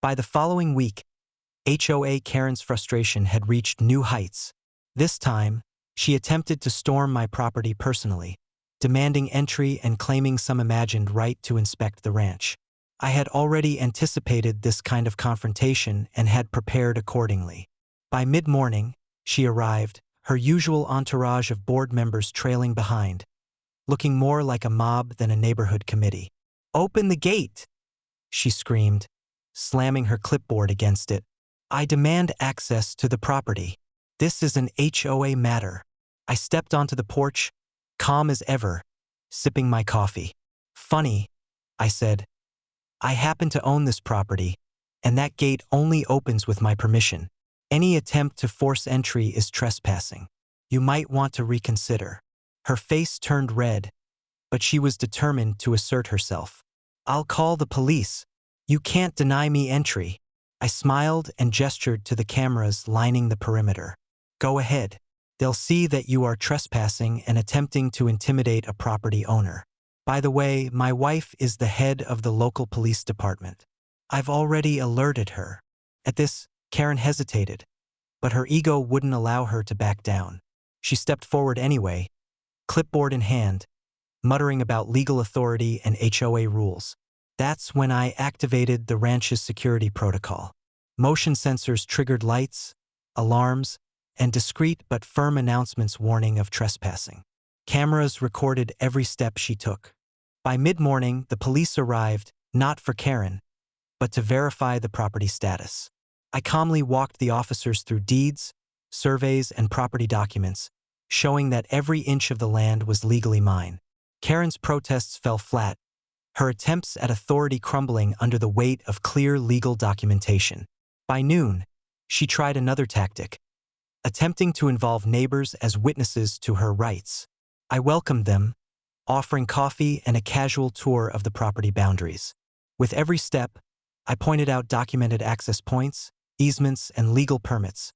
By the following week, HOA Karen's frustration had reached new heights. This time, she attempted to storm my property personally, demanding entry and claiming some imagined right to inspect the ranch. I had already anticipated this kind of confrontation and had prepared accordingly. By mid-morning, she arrived, her usual entourage of board members trailing behind, looking more like a mob than a neighborhood committee. "Open the gate!" she screamed, slamming her clipboard against it. "I demand access to the property. This is an HOA matter." I stepped onto the porch, calm as ever, sipping my coffee. "Funny," I said. "I happen to own this property, and that gate only opens with my permission. Any attempt to force entry is trespassing. You might want to reconsider." Her face turned red, but she was determined to assert herself. "I'll call the police. You can't deny me entry." I smiled and gestured to the cameras lining the perimeter. "Go ahead. They'll see that you are trespassing and attempting to intimidate a property owner. By the way, my wife is the head of the local police department. I've already alerted her." At this, Karen hesitated, but her ego wouldn't allow her to back down. She stepped forward anyway, clipboard in hand, muttering about legal authority and HOA rules. That's when I activated the ranch's security protocol. Motion sensors triggered lights, alarms, and discreet but firm announcements warning of trespassing. Cameras recorded every step she took. By mid-morning, the police arrived, not for Karen, but to verify the property status. I calmly walked the officers through deeds, surveys, and property documents, showing that every inch of the land was legally mine. Karen's protests fell flat, her attempts at authority crumbling under the weight of clear legal documentation. By noon, she tried another tactic, attempting to involve neighbors as witnesses to her rights. I welcomed them, offering coffee and a casual tour of the property boundaries. With every step, I pointed out documented access points, easements, and legal permits,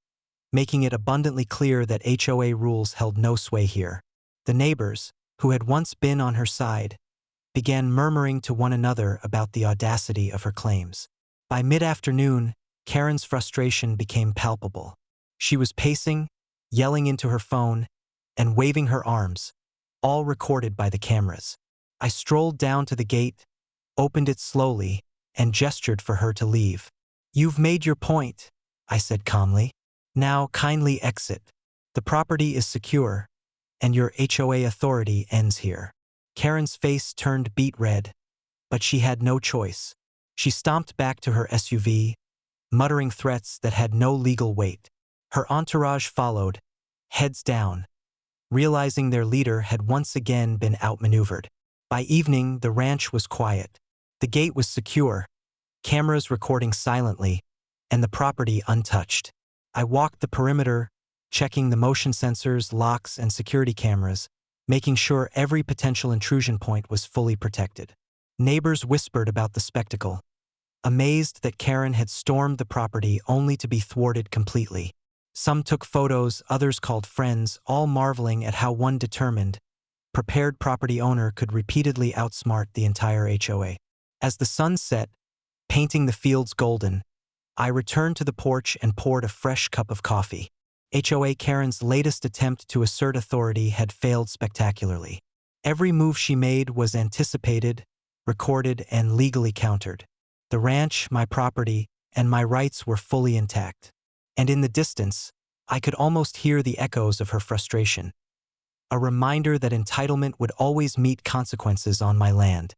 making it abundantly clear that HOA rules held no sway here. The neighbors, who had once been on her side, began murmuring to one another about the audacity of her claims. By mid-afternoon, Karen's frustration became palpable. She was pacing, yelling into her phone, and waving her arms, all recorded by the cameras. I strolled down to the gate, opened it slowly, and gestured for her to leave. "You've made your point," I said calmly. "Now kindly exit. The property is secure, and your HOA authority ends here." Karen's face turned beet red, but she had no choice. She stomped back to her SUV, muttering threats that had no legal weight. Her entourage followed, heads down, realizing their leader had once again been outmaneuvered. By evening, the ranch was quiet. The gate was secure, cameras recording silently, and the property untouched. I walked the perimeter, checking the motion sensors, locks, and security cameras, making sure every potential intrusion point was fully protected. Neighbors whispered about the spectacle, amazed that Karen had stormed the property only to be thwarted completely. Some took photos, others called friends, all marveling at how one determined, prepared property owner could repeatedly outsmart the entire HOA. As the sun set, painting the fields golden, I returned to the porch and poured a fresh cup of coffee. HOA Karen's latest attempt to assert authority had failed spectacularly. Every move she made was anticipated, recorded, and legally countered. The ranch, my property, and my rights were fully intact. And in the distance, I could almost hear the echoes of her frustration. A reminder that entitlement would always meet consequences on my land.